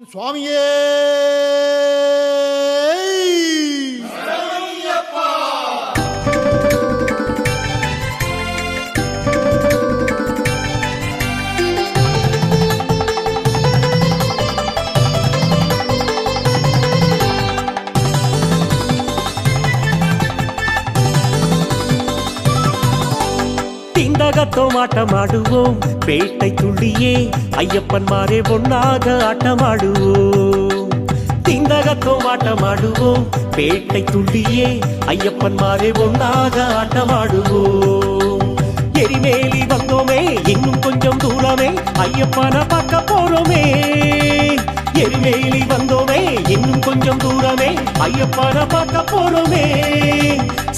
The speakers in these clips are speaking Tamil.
சுவாமியே திண்டகத்தோம் ஆட்டமாடுவோம், பேட்டை துள்ளியே ஐயப்பன்மாரே ஒன்னாக ஆட்டமாடுவோம். திண்டகத்தோம் ஆட்டமாடுவோம், பேட்டை துள்ளியே ஐயப்பன்மாரே ஒன்னாக ஆட்டமாடுவோம். எரிமேலி வந்தோமே, இன்னும் கொஞ்சம் தூரமே ஐயப்பனை பார்க்க போறோமே. எரிமேலி வந்தோமே, இன்னும் கொஞ்சம் தூரமே ஐயப்பனை பார்க்க போறோமே.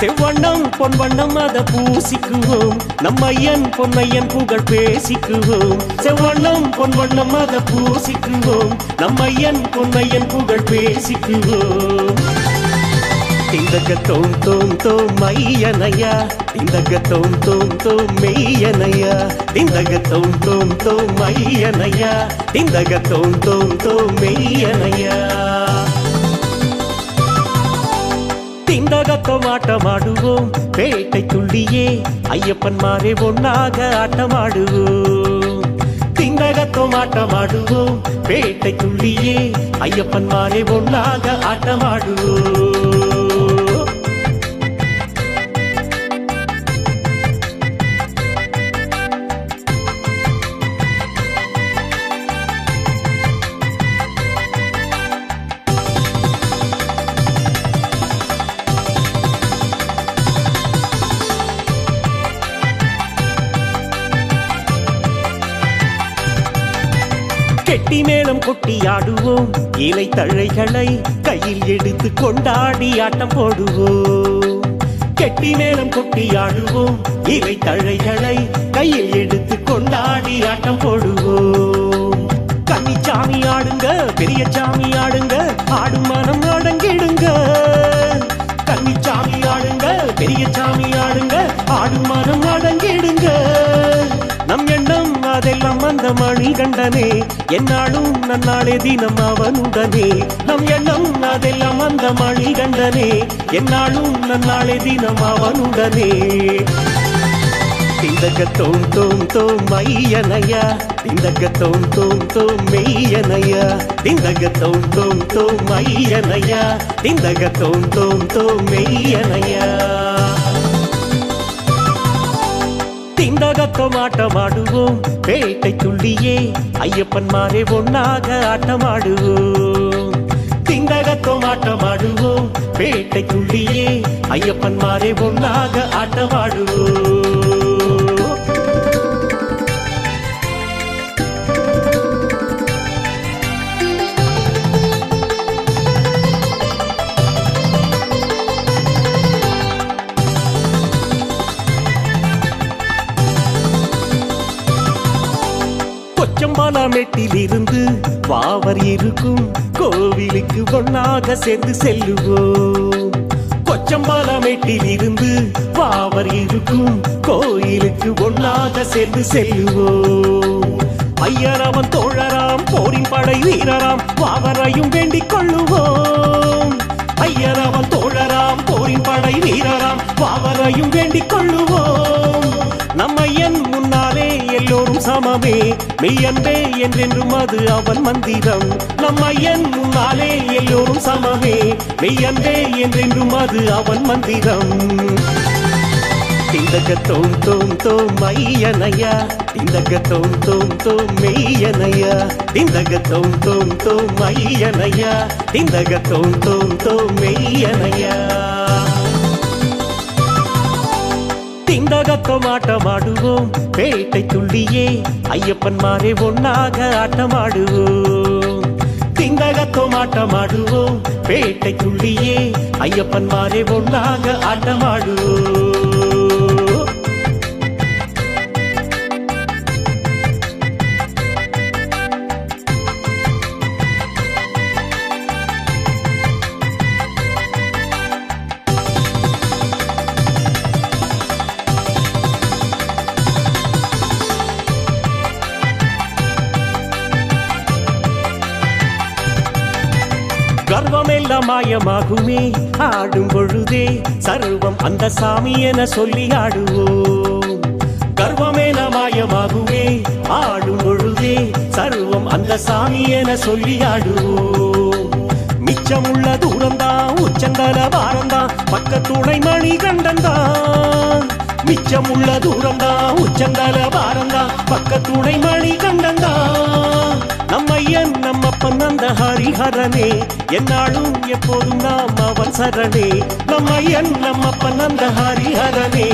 செவ்வண்ணம் பொன்வண்ணம் அத பூசிக்குவோம், நம்ம ஐயன் பொன்னையன் புகழ் பேசிக்குவோம். செவ்வண்ணம் பொன்வண்ணம் அத பூசிக்குவோம், நம்ம ஐயன் பொன்னையன் புகழ் பேசிக்குவோம். திண்டகத்தோம் தோம் தோம் மையனையா, திண்டகத்தோம் தோம் தோம் மெய்யனையா. திண்டகத்தோம் தோம் தோம் மையனையா, திண்டகத்தோம் தோம் தோம் மெய்யனையா. திண்டகத்தோம் ஆட்டமாடுவோம், பேட்டை துள்ளியே ஐயப்பன்மாரே ஒன்னாக ஆட்டமாடுவோம். திண்டகத்தோம் ஆட்டமாடுவோம், பேட்டை துள்ளியே ஐயப்பன்மாரே ஒன்னாக ஆட்டமாடுவோம். கெட்டி மேளம் கொட்டி ஆடுவோம், இலை தழைகளை கையில் எடுத்து கொண்டாடி ஆட்டம் போடுவோம். கெட்டி மேளம் கொட்டி ஆடுவோம், இலை தழைகளை கையில் எடுத்து கொண்டாடி ஆட்டம் போடுவோம். கன்னிச்சாமி ஆடுங்க, பெரிய சாமி ஆடுங்க, ஆடும் மனம் அடங்கிடுங்க. கன்னிச்சாமி ஆடுங்க, பெரிய சாமி ஆடுங்க, ஆடும் மனம் அடங்கிடுங்க. நம் எண்ணம் அதெல்லாம் அந்த மணிகண்டனே, என்னாலும் நன்னாளே தினம் அவனுடனே. நம் எண்ணம் அதெல்லாம் அந்த மணிகண்டனே, என்னாலும் நன்னாளே தினம் அவனுடனே. திண்டகத்தோம் தோம் தோம் மையனையா, திண்டகத்தோம் தோம் தோம் மெய்யனையா. திண்டகத்தோம் தோம் தோம் மையனையா, திண்டகத்தோம் தோம் தோம் மெய்யனையா. திண்டகத்தோம் ஆட்டமாடுவோம், பேட்டை துள்ளியே ஐயப்பன்மாரே ஒன்னாக ஆட்டமாடுவோம். திண்டகத்தோம் ஆட்டமாடுவோம், பேட்டை துள்ளியே ஐயப்பன்மாரே ஒன்னாக ஆட்டமாடுவோம். கொச்சம்பாலாமேட்டில் இருந்து வாவர் இருக்கும் கோவிலுக்கு ஒன்னாக சேர்ந்து செல்லுவோம். கொச்சம்பாலாமேட்டில் இருந்து வாவர் இருக்கும் கோயிலுக்கு ஒன்னாக சேர்ந்து செல்லுவோம். ஐயராமன் தோழராம், போரின் படை வீரராம், வாவரையும் வேண்டிக் கொள்ளுவோம். ஐயராமன் தோழராம், போரின் படை வீரராம், வாவரையும் வேண்டிக் கொள்ளுவோம். நம்ம ஐயன் முன்னாலே எல்லோரும் சமமே, மெய்யன்பே என்றென்றும் அது அவன் மந்திரம். நம்ம ஐயன் முன்னாலே எல்லோரும் சமமே, மெய்யன்பே என்றென்றும் அது அவன் மந்திரம். திண்டகத்தோம் தோம் தோம் மையனையா, திண்டகத்தோம் தோம் தோம் மெய்யனையா. திண்டகத்தோம் தோம் தோம் மையனையா, திண்டகத்தோம் தோம் தோம் மெய்யனையா. திண்டகத்தோம் ஆட்டமாடுவோம், பேட்டை துள்ளியே ஐயப்பன்மாரே ஒன்னாக ஆட்டமாடுவோம். திண்டகத்தோம் ஆட்டமாடுவோம், பேட்டை துள்ளியே ஐயப்பன்மாரே ஒன்னாக ஆட்டமாடுவோம். கர்வமெல்லாம் மாயமாகுமே ஆடும் பொழுதே சர்வம் அந்த சாமி என சொல்லி ஆடுவோம். கர்வமெல்லாம் மாயமாகுமே ஆடும் பொழுதே சர்வம் அந்த சாமி என சொல்லி ஆடுவோம். மிச்சமுள்ள தூரம்தான் உச்சந்தல வாரம்தான் பக்கத்துணை மணி கண்டந்தான். மிச்சமுள்ள தூரம்தான் உச்சந்தல வாரம்தான் பக்கத்துணை மணி கண்டந்தான். நம்மையன் நம்மப்பன் அந்த ஹரிஹரனே என்னாலும் எப்போதும் நாம் அவன் சரணே. நம்மையன் நம்மப்பன் அந்த ஹரிஹரனே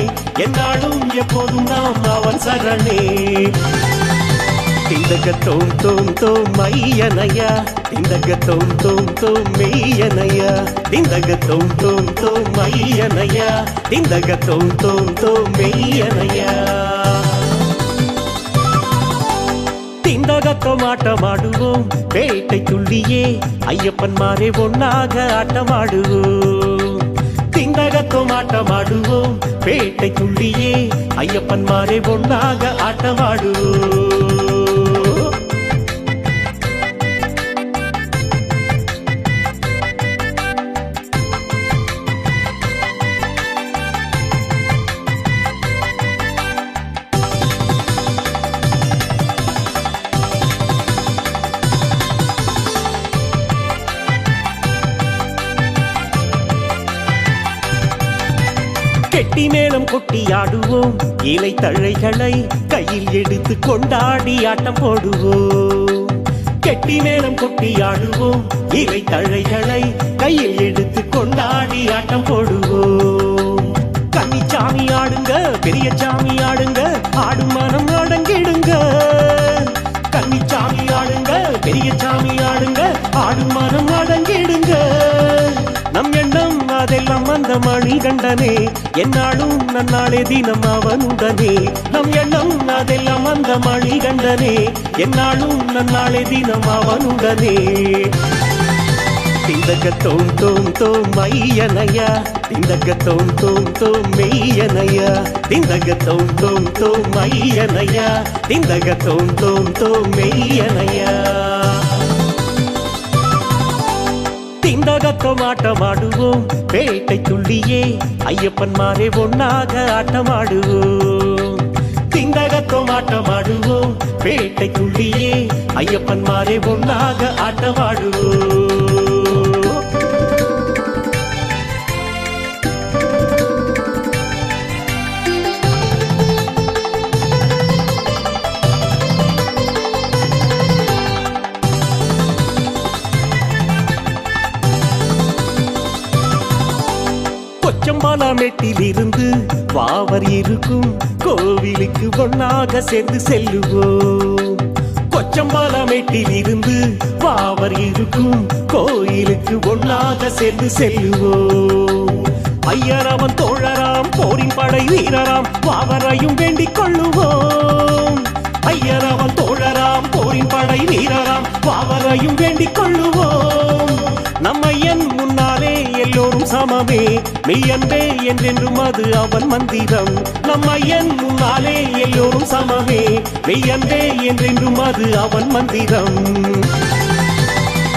என்னாலும் எப்போதும் நாம் அவன் சரணே. திந்தக தோம் தோம் தோம் மையனையா திந்தக தோம் தோம் தோம் மெய்யனையா திந்தக தோம் தோம் தோம் மையனையா திந்தக தோம் தோம் தோம் மெய்யனையா. திந்தகத்தோம் ஆட்டமாடுவோம் வேட்டை துள்ளியே ஐயப்பன் மாறே ஒன்னாக ஆட்டமாடுவோம். திந்தகத்தோம் ஆட்டமாடுவோம் வேட்டை துள்ளியே ஐயப்பன் மாறே ஒன்னாக ஆட்டமாடுவோம். கெட்டி மேளம் கொட்டி ஆடுவோம் இலை தழைகளை கையில் எடுத்து கொண்டாடி ஆட்டம் போடுவோம். கெட்டி மேளம் கொட்டி ஆடுவோம் இலை தழைகளை கையில் எடுத்து கொண்டாடி ஆட்டம் போடுவோம். கன்னிச்சாமி ஆடுங்க பெரிய சாமி ஆடுங்க ஆடும் மனம் அடங்கிடுங்க. கன்னிச்சாமி ஆடுங்க பெரிய சாமி ஆடுங்க ஆடும் மனம் அடங்கிடுங்க. நம் எண்ணம் அதெல்லாம் அந்த மணி கண்டனே என்னாலும் நன்னாளே தினம் அவனுடனே. நம் எண்ணம் அதெல்லாம் அந்த மணி கண்டனே என்னாலும் நன்னாளே தினம் அவனுடனே. திந்தக தோம் தோம் தோம் மையனையா திந்தக தோம் தோம் தோம் மெய்யனையா திந்தக தோம் தோம் தோம் மையனையா திந்தக தோம் தோம் தோம் மெய்யனையா. திந்தகத்தோம் ஆட்டமாடுவோம் வேட்டை துள்ளியே ஐயப்பன் மாறே ஒன்னாக ஆட்டமாடுவோம். திந்தகத்தோம் ஆட்டமாடுவோம் வேட்டை துள்ளியே ஐயப்பன் மாறே ஒன்னாக ஆட்டமாடுவோம். கொச்சம்பாலாமேட்டில் இருந்து வாவர் இருக்கும் கோவிலுக்கு ஒன்னாக சேர்ந்து செல்லுவோம். கொச்சம்பாலாமேட்டில் இருந்து வாவர் இருக்கும் கோயிலுக்கு ஒன்னாக சேர்ந்து செல்லுவோம். ஐயரவன் தோழராம் போரின் படை வீரராம் வாவரையும் வேண்டிக் கொள்ளுவோம். ஐயரவன் தோழராம் போரின் படை வீரராம் வாவரையும் வேண்டிக் கொள்ளுவோம். நம்மையன் முன்னாலே எல்லோரும் சமமே மெய்யன்பே என்றென்றும் அது அவன் மந்திரம். நம்மையன் முன்னாலே எல்லோரும் சமமே மெய்யன்பே என்றென்றும் அது அவன் மந்திரம்.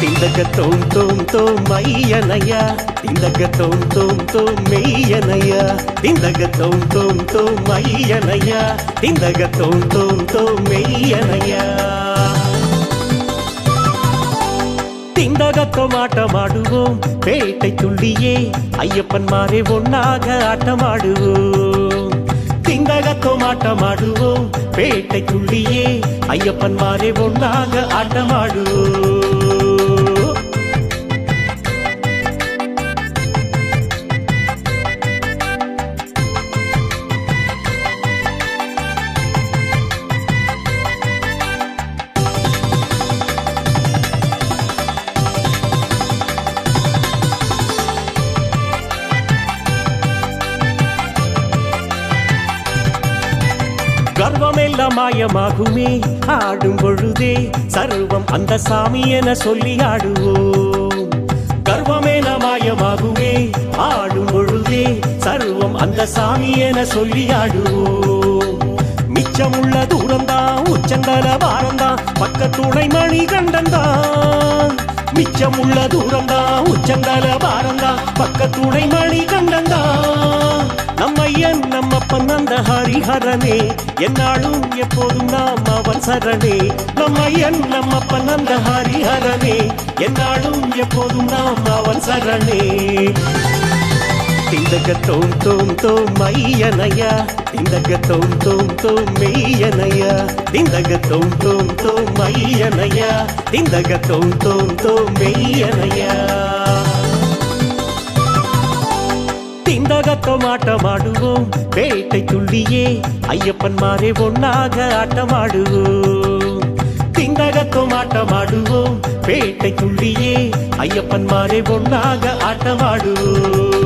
திந்தக தோம் தோம் தோம் மையனையா திந்தக தோம் தோம் தோம் மெய்யனையா திந்தக தோம் தோம் தோம் மையனையா திந்தக தோம் தோம் தோம் மெய்யனையா. திந்தகத்தோம் ஆட்டமாடுவோம் வேட்டை துள்ளியே ஐயப்பன் மாறே ஒன்னாக ஆட்டமாடுவோம். திந்தகத்தோம் ஆட்டமாடுவோம் வேட்டை துள்ளியே ஐயப்பன் மாறே ஒன்னாக ஆட்டமாடுவோம். கர்வமெல்லாம் மாயமாகுமே ஆடும் பொழுதே சர்வம் அந்த சாமி என சொல்லி ஆடுவோம். கர்வமெல்லாம் மாயமாகுமே ஆடும் பொழுதே சர்வம் அந்த சாமி என சொல்லி ஆடுவோம். மிச்சமுள்ள தூரம்தான் உச்சந்தல வாரம்தான் பக்கத்துணை மணி கண்டந்தான். மிச்ச மிச்சமுள்ள தூரம்தான் உச்சந்தால பாரந்தான் பக்கத்துணை மணி கண்டந்தான் நம்மையன் நம்மப்பன் அந்த ஹரிஹரனே என்னாலும் எப்போதும் நாம் அவன் சரணே நம்மையன் நம்மப்பன் அந்த ஹரிஹரனே என்னாலும் எப்போதும் நாம் அவன் சரணே திந்தக தோம் தோம் தோம் மையனையா திந்தக தோம் தோம் தோம் மெய்யனையா திந்தக தோம் தோம் தோம் மையனையா திந்தக தோம் தோம் தோம் மெய்யனையா திந்தகத்தோம் ஆட்டமாடுவோம் வேட்டை துள்ளியே ஐயப்பன் மாறே ஒன்னாக ஆட்டமாடுவோம் திந்தகத்தோம் ஆட்டமாடுவோம் வேட்டை துள்ளியே ஐயப்பன் மாறே ஒன்னாக ஆட்டமாடுவோம்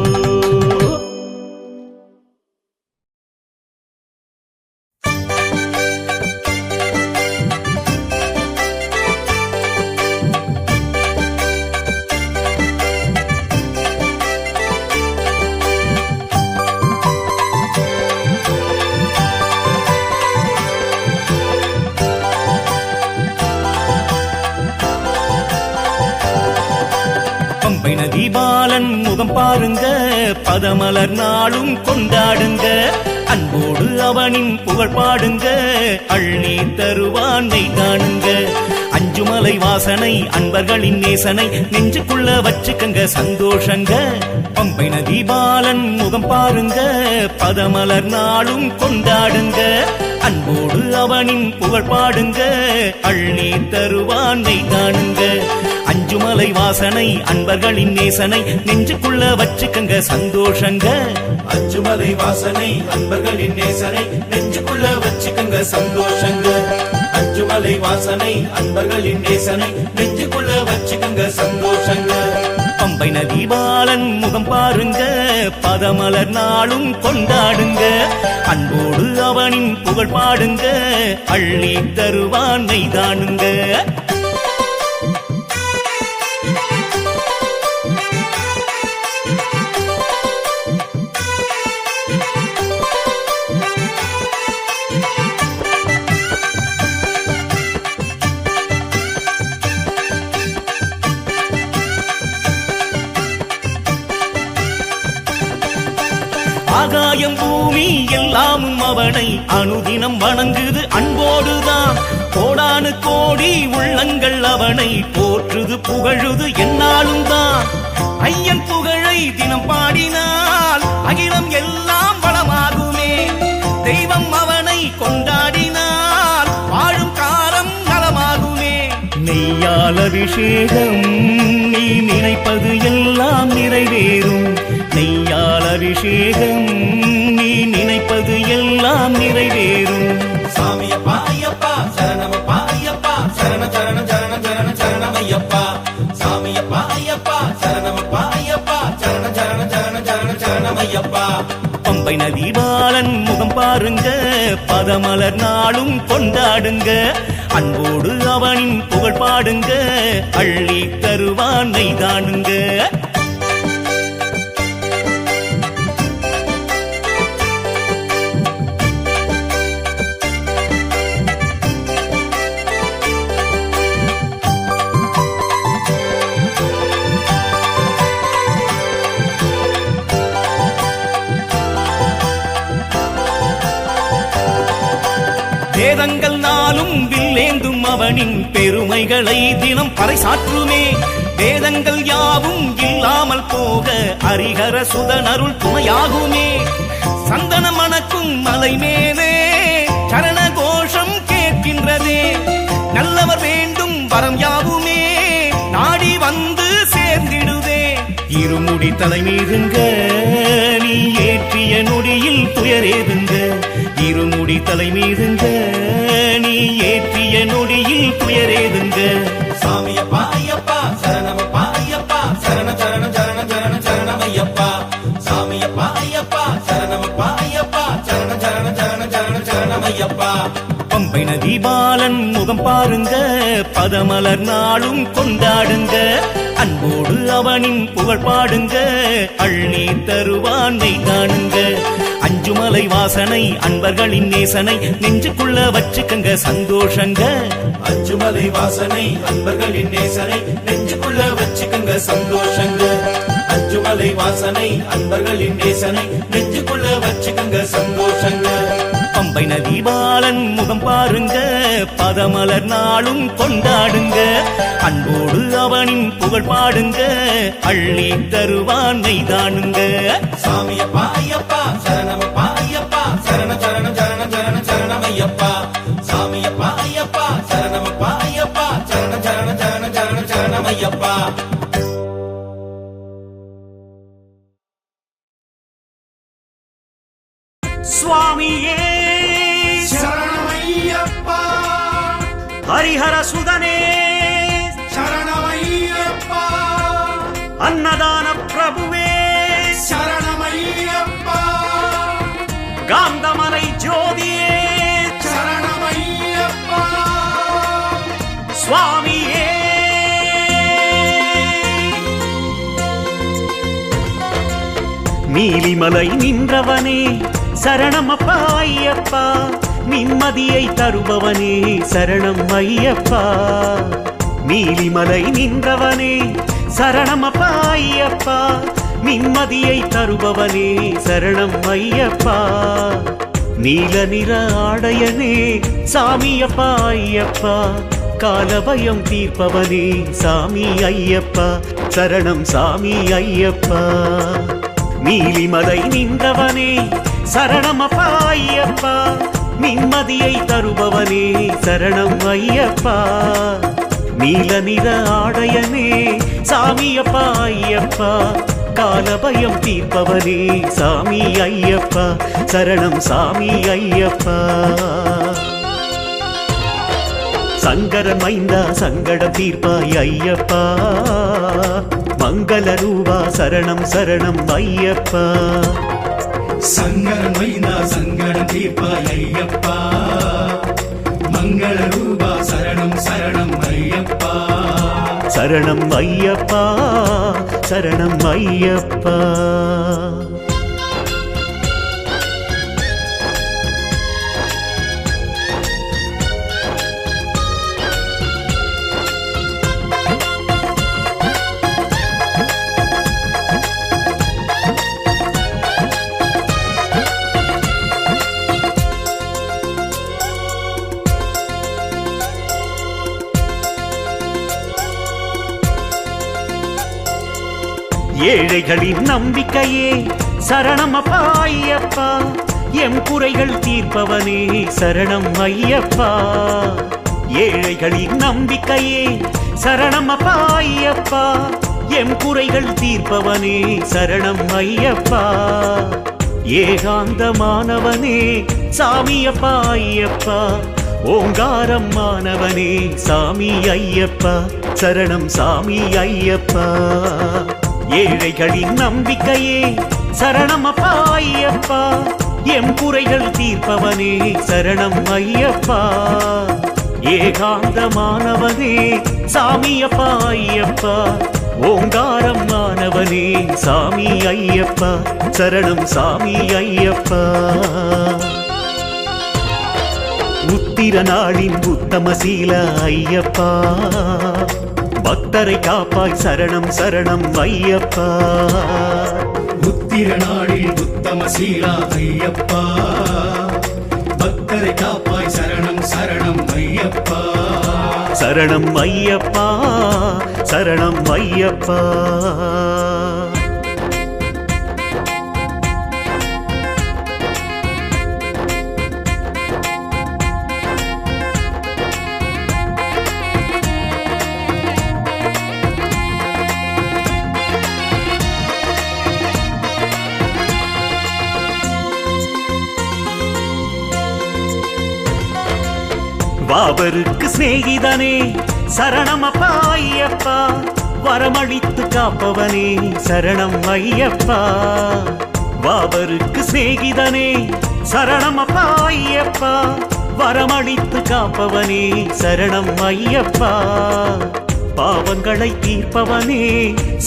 பாலன் முகம் பாருங்க பதமலர் நாளும் கொண்டாடுங்க அன்போடு அவனின் புகழ் பாடுங்க அள்ளி தருவானை காணுங்க அஞ்சுமலை வாசனை அன்பர்களின் நேசனை நெஞ்சுக்குள்ள வச்சுக்கங்க சந்தோஷங்க பம்பை நதி பாலன் முகம் பாருங்க பதமலர் நாளும் கொண்டாடுங்க அன்போடு அவனின் புகழ் பாடுங்க அள்ளி தருவானை காணுங்க அஞ்சுமலை வாசனை அன்பர்களின் நேசனை நெஞ்சுக்குள்ள வச்சுக்கங்க சந்தோஷங்க அஞ்சுமலை வாசனை அன்பர்களின் நேசனை நெஞ்சுக்குள்ள வச்சுக்கங்க சந்தோஷங்க அஞ்சுமலை வாசனை அன்பர்களின் நேசனை நெஞ்சுக்குள்ள வச்சுக்கங்க சந்தோஷங்க பம்பை நதி பாலன் முகம் பாருங்க பதமலர் நாளும் கொண்டாடுங்க அன்போடு அவனின் புகழ் பாடுங்க அள்ளி தருவானை காணுங்க ஆகாயம் பூமி எல்லாமும் அவனை அனுதினம் வணங்குது அன்போடுதான் கோடானு கோடி உள்ளங்கள் அவனை போற்றுது புகழுது என்னாலும் தான் ஐயன் புகழை தினம் பாடினால் அகிலம் எல்லாம் வளமாகுமே தெய்வம் அவனை கொண்டாடினால் வாழும் காலம் நலமாகுமே நெய்யால் அபிஷேகம் நீ நினைப்பது எல்லாம் நிறைவேறும் நெய்யால் அபிஷேகம் நீ நினைப்பது எல்லாம் நிறைவேறும் சாமியப்பா ஐயப்பா சரணமப்பா ஐயப்பா சரண சரண சரண சரண சரணமையப்பா சாமியப்பா ஐயப்பா சரணமப்பா ஐயப்பா சரண சரண சரண சரண சரணமையப்பா பம்பை நதி பாலன் முகம் பாருங்க பதமலர் நாளும் கொண்டாடுங்க அன்போடு அவனின் புகழ் பாடுங்க அள்ளி தருவானை காணுங்க வேதங்கள் நாளும் வில்லேந்தும் அவனின் பெருமைகளை தினம் பறைசாற்றுமே வேதங்கள் யாவும் இல்லாமல் போக ஹரிஹர சுதன் அருள் துணையாகுமே சந்தன மணக்கும் மலை மேலே சரண கோஷம் கேட்கின்றதே நல்லவர் வேண்டும் வரம் யாவுமே நாடி வந்து சேர்ந்திடுதே இருமுடி தலைமீதுங்க நீ ஏற்றிய நொடியில் துயரேதுங்க இருமுடி தலைமீதுங்க நீ ஏற்றிய நொடியில் துயரேதுங்க சாமியப்பா ஐயப்பா சரணமப்பா ஐயப்பா சரண சரண சரண சரண சரணமையப்பா சாமியப்பா ஐயப்பா சரணமப்பா ஐயப்பா சரண சரண சரண சரண சரணமையப்பா பம்பை நதி பாலன் முகம் பாருங்க பதமலர் நாளும் கொண்டாடுங்க அன்போடு அவனின் புகழ் பாடுங்க அள்ளி தருவானை காணுங்க அஞ்சுமலை வாசனை அன்பர்களின் நேசனை நெஞ்சுக்குள்ள வச்சுக்கங்க சந்தோஷங்க அஞ்சுமலை வாசனை அன்பர்களின் நேசனை நெஞ்சுக்குள்ள வச்சு சந்தோஷங்க அஞ்சுமலை வாசனை அன்பர்களின் நேசனை நெஞ்சுக்குள்ள வச்சுக்கங்க சந்தோஷங்க பம்பை நதி பாலன் முகம் பாருங்க பதமலர் நாளும் கொண்டாடுங்க அன்போடு அவனின் புகழ் பாடுங்க அள்ளி தருவான் நெய்தானுங்க சாமியப்பா ஐயப்பா சரணமப்பா ஐயப்பா சரண சரண சரண சரண சரணமையப்பா சாமியப்பா ஐயப்பா சரணமப்பா ஐயப்பா சரண சரண சரண சரண சரணமையப்பா சுவாமியே சரணமையப்பா ஹரிஹர சுதனே சரணமையப்பா அன்னதான பிரபுவே சரணமையப்பா காந்தமலை ஜோதியே சரணமையப்பா சுவாமியே நீலிமலை நின்றவனே சரணமப்பா ஐயப்பா நிம்மதியை தருபவனே சரணம் ஐயப்பா நீலிமலை நின்றவனே சரணமப்பா ஐயப்பா நிம்மதியை தருபவனே சரணம் ஐயப்பா நீல நிற ஆடையனே சாமியப்பா ஐயப்பா காலபயம் தீர்ப்பவனே சாமி ஐயப்பா சரணம் சாமி ஐயப்பா நீலிமலை நின்றவனே சரணமப்பா ஐயப்பா நிம்மதியை தருபவனே சரணம் ஐயப்பா நீல நிற ஆடையனே சாமியப்பா ஐயப்பா காலபயம் தீர்ப்பவனே சாமி ஐயப்பா சரணம் சாமி ஐயப்பா சங்கரன் மைந்தா சங்கடம் தீர்ப்பாய் ஐயப்பா மங்கள ரூபா சரணம் சரணம் ஐயப்பா சங்கரன் மைந்தா சங்கடம் தீர்ப்பாய் ஐயப்பா மங்கள ரூபா சரணம் சரணம் ஐயப்பா சரணம் ஐயப்பா சரணம் ஐயப்பா ஏழைகளின் நம்பிக்கையே சரணமப்பா ஐயப்பா எம் குறைகள் தீர்ப்பவனே சரணம் ஐயப்பா ஏழைகளின் நம்பிக்கையே சரணமப்பா ஐயப்பா எம் குறைகள் தீர்ப்பவனே சரணம் ஐயப்பா ஏகாந்தமானவனே சாமியப்பா ஐயப்பா ஓங்காரம் மாணவனே சாமி ஐயப்பா சரணம் சாமி ஐயப்பா ஏழைகளின் நம்பிக்கையே சரணமப்பா ஐயப்பா எம் குறைகள் தீர்ப்பவனே சரணம் ஐயப்பா ஏகாந்தமானவனே சாமியப்பா ஐயப்பா ஓங்காரம் மாணவனே சாமி ஐயப்பா சரணம் சாமி ஐயப்பா உத்திர நாளின் உத்தமசீல ஐயப்பா பக்தரை காப்பாய் சரணம் சரணம் ஐயப்பா உத்திர நாளில் உத்தமசீலா ஐயப்பா பக்தரை காப்பாய் சரணம் சரணம் ஐயப்பா சரணம் ஐயப்பா சரணம் ஐயப்பா வாபருக்கு சிநேகிதனே சரணமப்பா ஐயப்பா வரமளித்து காப்பவனே சரணம் ஐயப்பா வாபருக்கு சிநேகிதனே சரணமப்பா ஐயப்பா வரமளித்து காப்பவனே சரணம் ஐயப்பா பாவங்களை தீர்ப்பவனே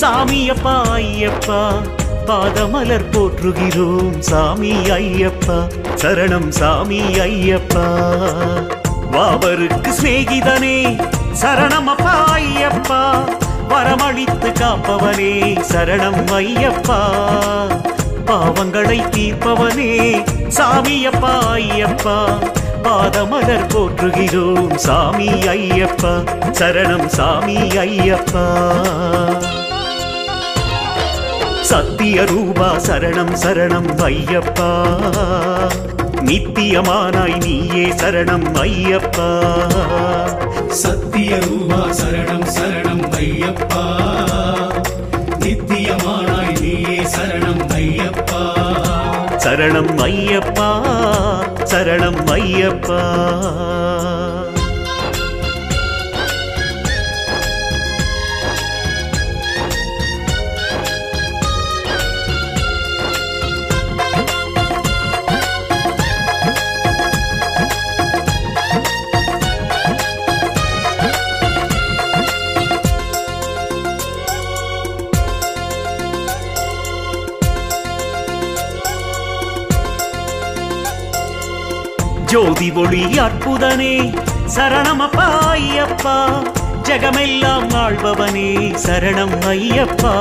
சாமியப்பா ஐயப்பா பாதமலர் போற்றுகிறோம் சாமி ஐயப்பா சரணம் சாமி ஐயப்பா வாபருக்கு சிநேகிதனே சரணமப்பா ஐயப்பா வரமளித்து காப்பவனே சரணம் ஐயப்பா. பாவங்களை தீர்ப்பவனே சாமியப்பா ஐயப்பா. பாதமலர் போற்றுகிறோம் சாமி ஐயப்பா. சரணம் சாமி ஐயப்பா. சத்திய ரூபா சரணம் சரணம் ஐயப்பா. நித்தியமானாய் நீயே சரணம் ஐயப்பா. சத்திய ரூபா சரணம் சரணம் ஐயப்பா. நித்தியமானாய் நீயே சரணம் ஐயப்பா. சரணம் ஐயப்பா. சரணம் ஐயப்பா. ஜோதி ஒளி அற்புதனே சரணமப்பா ஐயப்பா. ஜெகமெல்லாம் ஆள்பவனே சரணம் ஐயப்பா.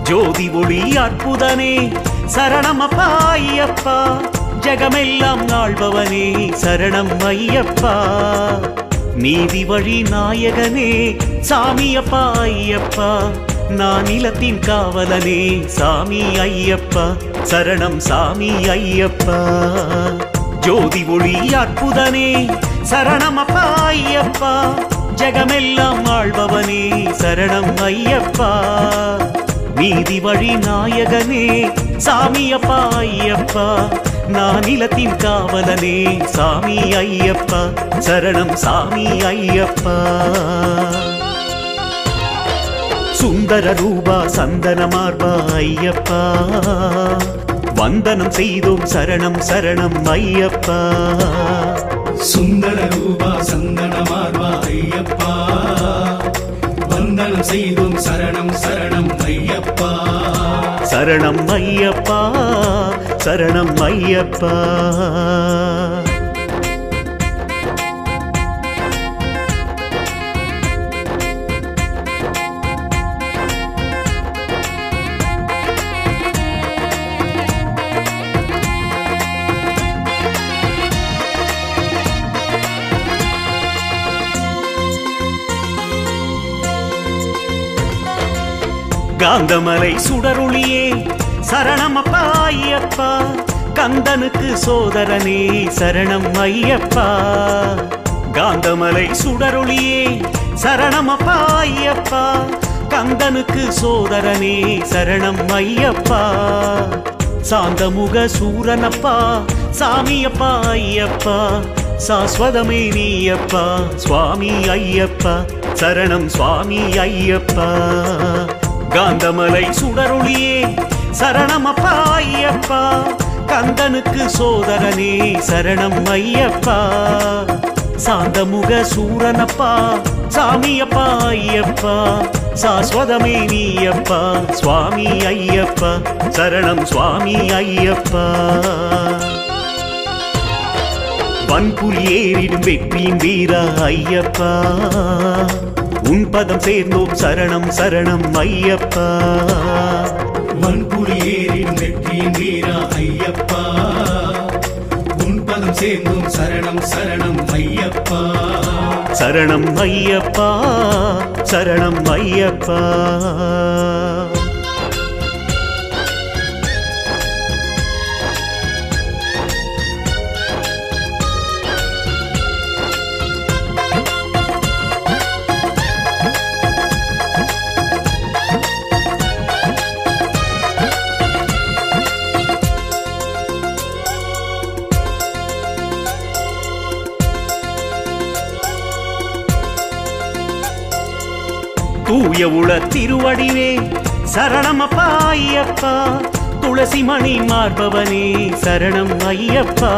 ஜோதி ஒளி அற்புதனே சரணமப்பா ஐயப்பா. ஜெகமெல்லாம் ஆள்பவனே சரணம் ஐயப்பா. நீதி வழி நாயகனே சாமியப்பா ஐயப்பா. நான் நிலத்தின் காவலனே சாமி ஐயப்பா. சரணம் சாமி ஐயப்பா. ஜோதி ஒளி அற்புதனே சரணமப்பா ஐயப்பா. ஜெகமெல்லாம் ஆள்பவனே சரணம் ஐயப்பா. நீதி வழி நாயகனே சாமியப்பா ஐயப்பா. நான் நிலத்தின் காவலனே சாமி ஐயப்பா. சரணம் சாமி ஐயப்பா. சுந்தர ரூபா சந்தன மார்பா ஐயப்பா. வந்தனம் செய்தோம் சரணம் சரணம் ஐயப்பா. சுந்தர ரூபா சந்தன மார்பா ஐயப்பா. வந்தனம் செய்தோம் சரணம் சரணம் ஐயப்பா. சரணம் ஐயப்பா. சரணம் ஐயப்பா. காந்தமலை சுடருளியே சரணமப்பா ஐயப்பா. கந்தனுக்கு சோதரனே சரணம் ஐயப்பா. காந்தமலை சுடருளியே சரணமப்பா ஐயப்பா. கந்தனுக்கு சோதரனே சரணம் ஐயப்பா. சாந்தமுக சூரனப்பா சாமியப்பா ஐயப்பா. சாஸ்வதமே நீயப்பா சுவாமி ஐயப்பா. சரணம் சுவாமி ஐயப்பா. காந்தமலை சுடருளியே சரணமப்பா ஐயப்பா. கந்தனுக்கு சோதரனே சரணம் ஐயப்பா. சாந்தமுக சூரனப்பா சாமியப்பா ஐயப்பா. சாஸ்வதமே நீயப்பா சுவாமி ஐயப்பா. சரணம் சுவாமி ஐயப்பா. வன்புலி ஏறிடும் வெற்றியின் வீரா ஐயப்பா. உன் பதம் சேர்ந்தோம் சரணம் சரணம் ஐயப்பா. வன்புலி ஏறிடும் வெற்றியின் வீரா ஐயப்பா. உன் பதம் சேர்ந்தோம் சரணம் சரணம் ஐயப்பா. சரணம் ஐயப்பா. சரணம் ஐயப்பா. தூய உள திருவடிவே சரணமப்பா ஐயப்பா. துளசி மணி மார்பவனே சரணம் ஐயப்பா.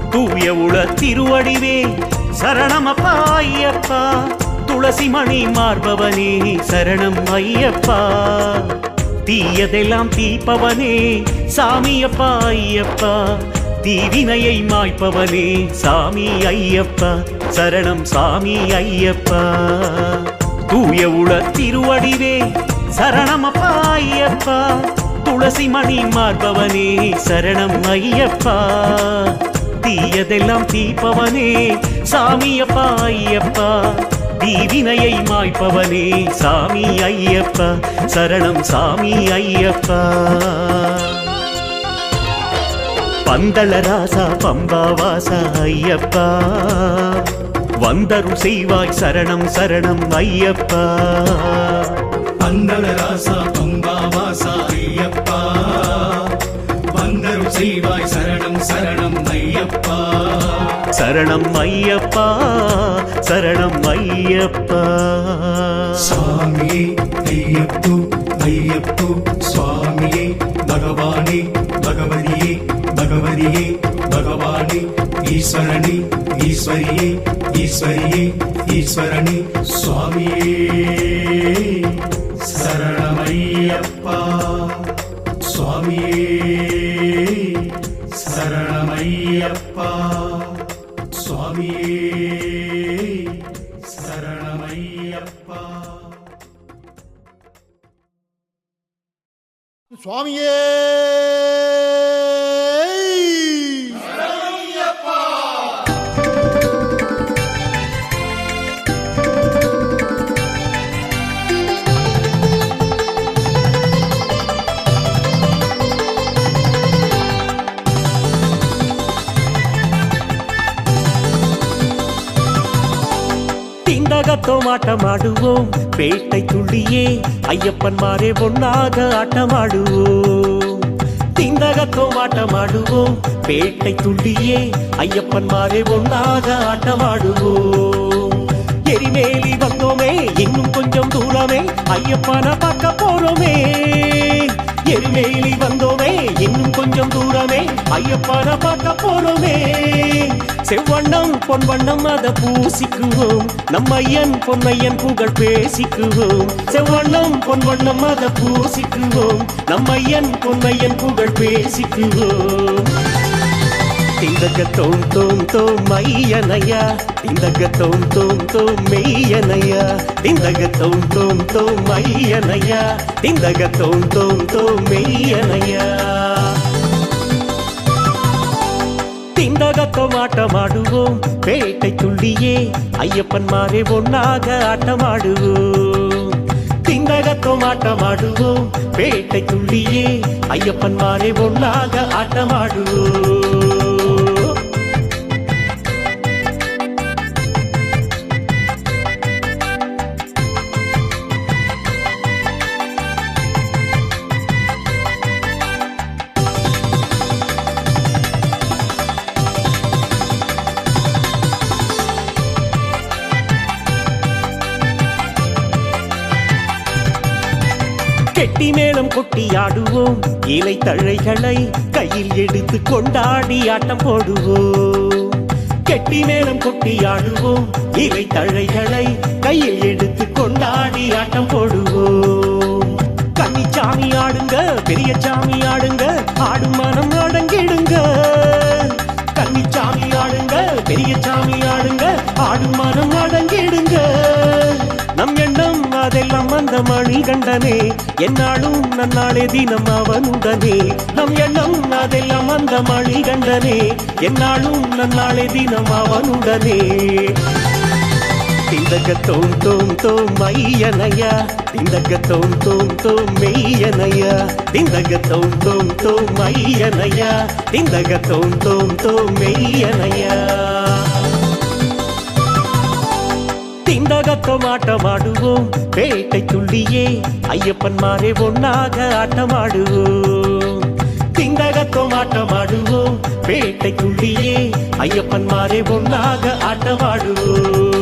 தூய உள திருவடிவே சரணமப்பா ஐயப்பா. துளசி மணி மார்பவனே சரணம் ஐயப்பா. தீயதெல்லாம் தீப்பவனே சாமியப்பா ஐயப்பா. தீவினையை மாய்ப்பவனே சாமி ஐயப்பா. சரணம் சாமி ஐயப்பா. தூய உள திருவடிவே சரணமப்பா ஐயப்பா துளசி மணி மார்பவனே சரணம் ஐயப்பா தீயதெல்லாம் தீப்பவனே சாமியப்பா ஐயப்பா தீவினையை மாய்ப்பவனே சாமி ஐயப்பா சரணம் சாமி ஐயப்பா பந்தள ராசா பம்பா வாசா ஐயப்பா வந்தருள் செய்வாய் சரணம் சரணம் ஐயப்பா பந்தள ராசா பம்பா வாசா ஐயப்பா வந்தருள் செய்வாய் சரணம் சரணம் ஐயப்பா சரணம் ஐயப்பா சரணம் ஐயப்பா சுவாமியே ஐயப்போ ஐயப்போ சுவாமியே பகவானே பகவதியே பகவதியே பகவானே ஈஸ்வரனே ஈஸ்வரியே ஈஸ்வரியே ஈஸ்வரனே சுவாமியே சரணமையப்பா சுவாமியே சரணமையப்பா சுவாமியே சரணமையப்பா சுவாமியே திண்டகத்தோம் ஆட்டமாடுவோம் பேட்டை துள்ளியே ஐயப்பன் மாறே பொன்னாக ஆட்டமாடுவோம் திண்டகத்தோம் ஆட்டமாடுவோம் பேட்டை துள்ளியே ஐயப்பன் மாறே பொன்னாக ஆட்டமாடுவோம் எரிமேலி வந்தோமே இன்னும் கொஞ்சம் தூரமே ஐயப்பனை பார்க்க போறோமே எரிமேலி வந்தோமே இன்னும் கொஞ்சம் தூரமே ஐயப்பனை பார்க்க போறோமே செவ்வண்ணம் பொன்வண்ணம் அத பூசிக்குவோம் நம்ம ஐயன் பொன்னையன் புகழ் பேசிக்குவோம் செவ்வண்ணம் பொன்வண்ணம் அத பூசிக்குவோம் நம்ம ஐயன் பொன்னையன் புகழ் பேசிக்குவோம் திந்தக தோம் தோம் தோம் ஐயனையா திந்தக தோம் தோம் தோம் மெய்யனையா திந்தக தோம் தோம் தோம் ஐயனையா திந்தக தோம் தோம் தோம் மெய்யனையா திண்டகத்தோம் ஆட்டமாடுவோம் பேட்டை துள்ளியே ஐயப்பன் மாறே ஒன்னாக ஆட்டமாடுவோம் திண்டகத்தோம் ஆட்டமாடுவோம் பேட்டை துள்ளியே ஐயப்பன் மாறே ஒன்னாக ஆட்டமாடுவோம் கெட்டி மேளம் கொட்டியாடுவோம் இலை தழைகளை கையில் எடுத்து கொண்டாடி ஆட்டம் போடுவோம் கெட்டி மேளம் கொட்டியாடுவோம் இலை தழைகளை கையில் எடுத்து கொண்டாடி ஆட்டம் போடுவோம் கன்னிச்சாமி ஆடுங்க பெரிய சாமி ஆடுங்க ஆடும் மனம் அடங்கிடுங்க கன்னிச்சாமி ஆடுங்க பெரிய சாமி ஆடுங்க ஆடும் மனம் அடங்கிடுங்க நம் எண்ணம் அதெல்லாம் அந்த மணிகண்டனே என்னாலும் நன்னாளே தினம் அவனுடனே நம் எண்ணம் அதெல்லாம் அந்த மணிகண்டனே என்னாலும் நன்னாளே தினம் அவனுடனே திந்தக தோம் தோம் தோம் ஐயனையா திந்தக தோம் தோம் தோம் மெய்யனையா திந்தக தோம் தோம் தோம் ஐயனையா திந்தக தோம் தோம் தோம் மெய்யனையா திண்டகத்தோம் ஆட்டமாடுவோம் பேட்டை துள்ளியே ஐயப்பன் மாறே ஒன்னாக ஆட்டமாடுவோம் திண்டகத்தோம் ஆட்டமாடுவோம் பேட்டை துள்ளியே ஐயப்பன் மாறே ஒன்னாக ஆட்டமாடுவோம்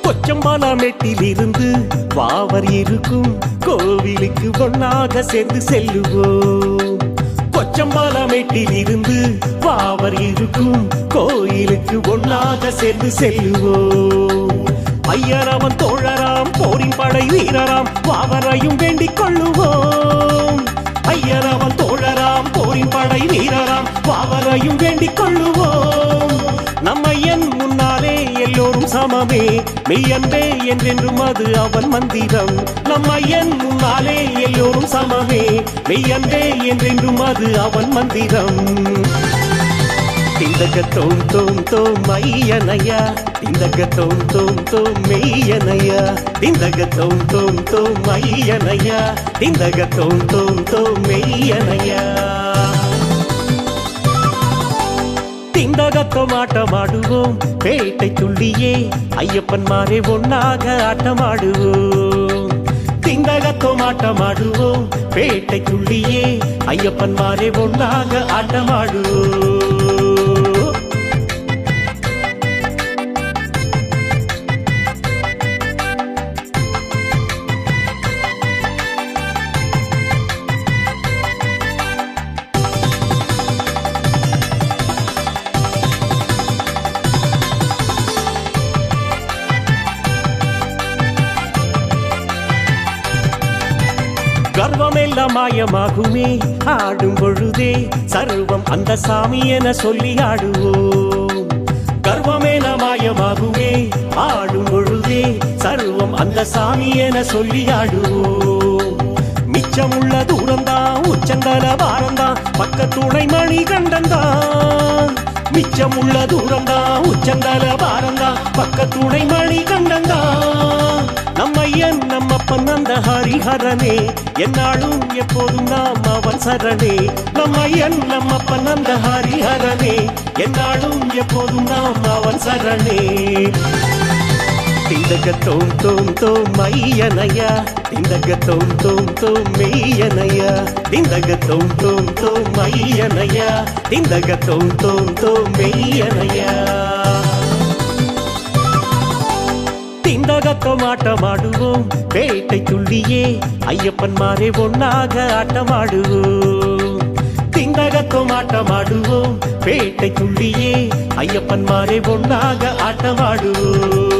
கொச்சம்பாலாமேட்டில் இருந்து வாவர் இருக்கும் கோவிலுக்கு ஒன்னாக சேர்ந்து செல்லுவோம் கொச்சம்பாலமேட்டில் இருந்து பாவர் இருக்கும் கோயிலுக்கு ஒன்னாக சேர்ந்து செல்லுவோம். ஐயரவன் தோழராம் போரின் படை வீரராம் பாவரையும் வேண்டிக் கொள்ளுவோம். ஐயரவன் தோழராம் போரின் படை வீரராம் பாவரையும் வேண்டிக் கொள்ளுவோம். நம் ஐயன் முன்னாலே எல்லோரும் சமமே மெய்யன்பே என்றென்றும் அது அவன் மந்திரம். நம் ஐயன் முன்னாலே எல்லோரும் சமமே மெய்யன்பே என்றென்றும் அது அவன் மந்திரம். திந்தக தோம் தோம் தோம் ஐயனையா திந்தக தோம் தோம் தோம் மெய்யனையா திந்தக தோம் தோம் தோம் ஐயனையா திந்தக தோம் தோம் தோம் மெய்யனையா. திந்தகத்தோம் ஆட்டமாடுவோம் பேட்டை துள்ளியே ஐயப்பன்மாரே ஒன்னாக ஆட்டமாடுவோம். திந்தகத்தோம் ஆட்டமாடுவோம் பேட்டை துள்ளியே ஐயப்பன்மாரே ஒன்னாக ஆட்டமாடுவோம். கர்வமெல்லாம் மாயமாகுமே ஆடும் பொழுதே சர்வம் அந்த சாமி என சொல்லி ஆடுவோம். கர்வமெல்லாம் மாயமாகுமே ஆடும் பொழுதே சர்வம் அந்த சாமி என சொல்லி ஆடுவோம். மிச்சமுள்ள தூரம்தான் உச்சந்தல பாரந்தான் பக்கத்துணை மணி கண்டந்தான். மிச்சமுள்ள தூரம்தான் உச்சந்தல பாரந்தான் பக்கத்துணை மணி கண்டந்தான். நம் ஐயன் நம்மப்பன் அந்த ஹரிஹரனே என்னாலும் எப்போதும் நாம் அவன் சரணே. நம் ஐயன் நம்மப்பன் அந்த ஹரிஹரனே என்னாலும் எப்போதும் நாம் அவன் சரணே. திந்தக தோம் தோம் தோம் ஐயனையா திந்தக தோம் தோம் தோம் மெய்யனையா திந்தக தோம் தோம் தோம் ஐயனையா திந்தக தோம் தோம் தோம் மெய்யனையா. திந்தகத்தோம் ஆட்டமாடுவோம் பேட்டை துள்ளியே ஐயப்பன்மாரே ஒன்னாக ஆட்டமாடுவோம். திந்தகத்தோம் ஆட்டமாடுவோம் பேட்டை துள்ளியே ஐயப்பன்மாரே ஒன்னாக ஆட்டமாடுவோம்.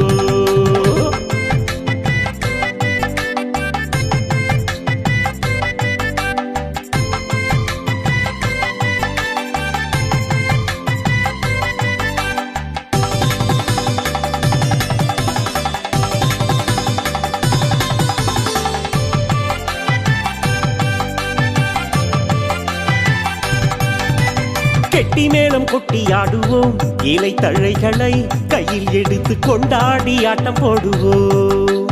கெட்டி மேளம் கொட்டி ஆடுவோம் இலை தழைகளை கையில் எடுத்து கொண்டாடி ஆட்டம் போடுவோம்.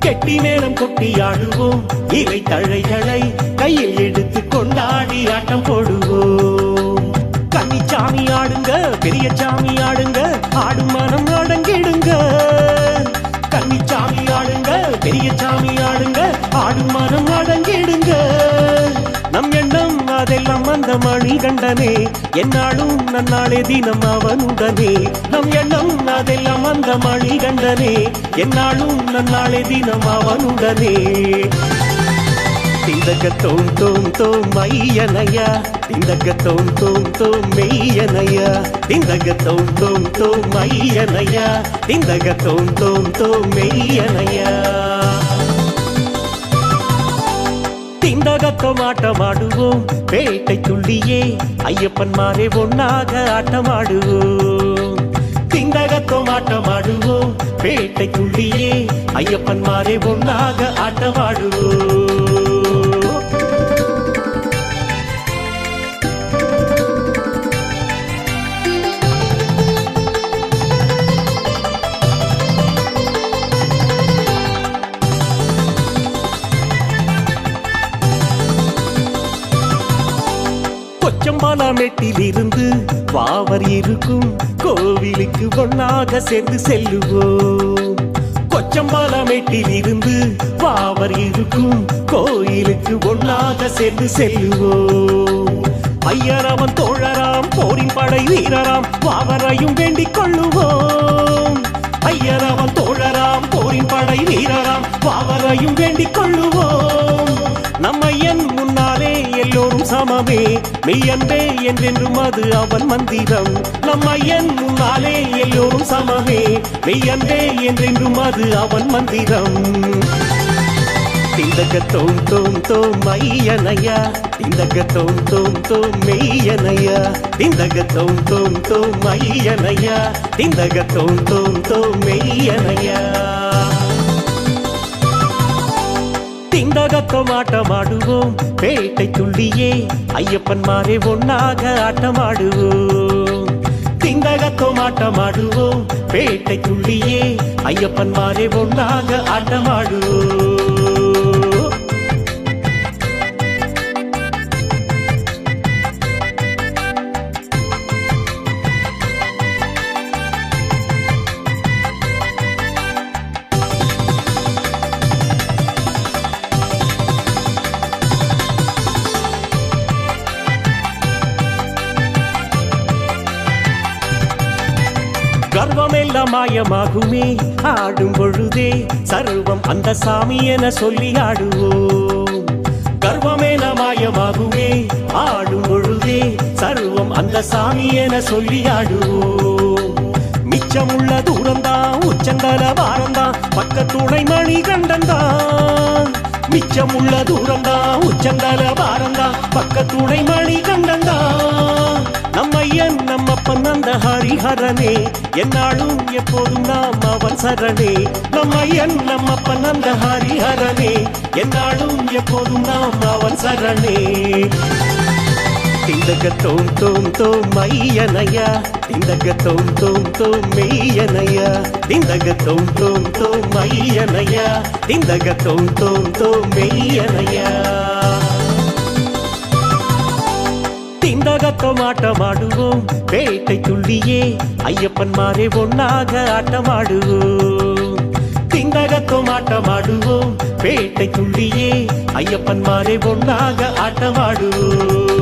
கெட்டி மேளம் கொட்டி ஆடுவோம் இலை தழைகளை கையில் எடுத்து கொண்டாடி ஆட்டம் போடுவோம். கன்னிச்சாமி ஆடுங்க பெரிய சாமி ஆடுங்க ஆடும் மனம் அடங்கிடுங்க. கன்னிச்சாமி ஆடுங்க பெரிய சாமி ஆடுங்க ஆடும் மனம் அடங்கிடுங்க. நம் எண்ணம் அதெல்லாம் அந்த மணி கண்டனே என்னாலும் நன்னாளே தினம் அவனுடனே. நம் எண்ணம் அதெல்லாம் அந்த மணி கண்டனே என்னாலும் நன்னாளே தினம் அவனுடனே. திந்தக தோம் தோம் தோம் ஐயனையா திந்தக தோம் தோம் தோம் மெய்யனையா திந்தக தோம் தோம் தோம் ஐயனையா திந்தக தோம் தோம் தோம் மெய்யனையா. திந்தகத்தோம் ஆட்டமாடுவோம் பேட்டை துள்ளியே ஐயப்பன்மாரே ஒன்னாக ஆட்டமாடுவோம். திந்தகத்தோம் ஆட்டமாடுவோம் பேட்டை துள்ளியே ஐயப்பன்மாரே ஒன்னாக ஆட்டமாடுவோம். கொச்சம்பாலமேட்டில் இருந்து பாவர் இருக்கும் கோவிலுக்கு ஒன்னாக சேர்ந்து செல்லுவோம். கொச்சம்பாலமேட்டில் இருந்து பாவர் இருக்கும் கோயிலுக்கு ஒன்னாக சேர்ந்து செல்லுவோம். ஐயரவன் தோழராம் போரின் படை வீரராம் பாவரையும் வேண்டிக் கொள்ளுவோம். ஐயரவன் தோழராம் போரின் படை வீரராம் பாவரையும் வேண்டிக் கொள்ளுவோம். நம் ஐயன் முன்னாலே எல்லோரும் சமமே மெய்யன்பே என்றென்றும் அது அவன் மந்திரம் நம் ஐயன் முன்னாலே எல்லோரும் சமமே மெய்யன்பே என்றென்றும் அது அவன் மந்திரம் திந்தக தோம் தோம் தோம் ஐயனையா திந்தக தோம் தோம் தோம் மெய்யனையா திந்தக தோம் தோம் தோம் ஐயனையா திந்தக தோம் தோம் தோம் மெய்யனையா திந்தகத்தோம் ஆட்டமாடுவோம் பேட்டை துள்ளியே ஐயப்பன் மாறே ஒன்னாக ஆட்டமாடுவோம் திந்தகத்தோம் ஆட்டமாடுவோம் பேட்டை துள்ளியே ஐயப்பன் மாறே ஒன்னாக ஆட்டமாடுவோம் கர்வமெல்லாம் மாயமாகுமே ஆடும் பொழுதே சர்வம் அந்த சாமி என சொல்லி ஆடுவோம் கர்வமெல்லாம் மாயமாகுமே ஆடும் பொழுதே சர்வம் அந்த சாமி என சொல்லி ஆடுவோம் மிச்சமுள்ள தூரம்தான் உச்சந்தல வாரந்தான் பக்கத்துணை மணி கண்டந்தான் மிச்சமுள்ள தூரம்தான் உச்சந்தல வாரந்தான் பக்கத்துணை மணி கண்டந்தான் நம்ம ஐயன் நம்மப்பன் அந்த ஹரிஹரனே என்னாலும் எப்போதும் நாம் அவன் சரணே நம்ம ஐயன் நம்மப்பன் அந்த ஹரிஹரனே என்னாலும் எப்போதும் நாம் அவன் சரணே திந்தக தோம் தோம் தோம் ஐயனையா திந்தக தோம் தோம் தோம் மெய்யனையா திந்தக தோம் தோம் தோம் ஐயனையா திந்தக தோம் தோம் தோம் மெய்யனையா திந்தகத்தோம் ஆட்டமாடுவோம் பேட்டை துள்ளியே ஐயப்பன் மாறே ஒன்னாக ஆட்டமாடுவோம் திந்தகத்தோம் ஆட்டமாடுவோம் பேட்டை துள்ளியே ஐயப்பன் மாறே ஒன்னாக ஆட்டமாடுவோம்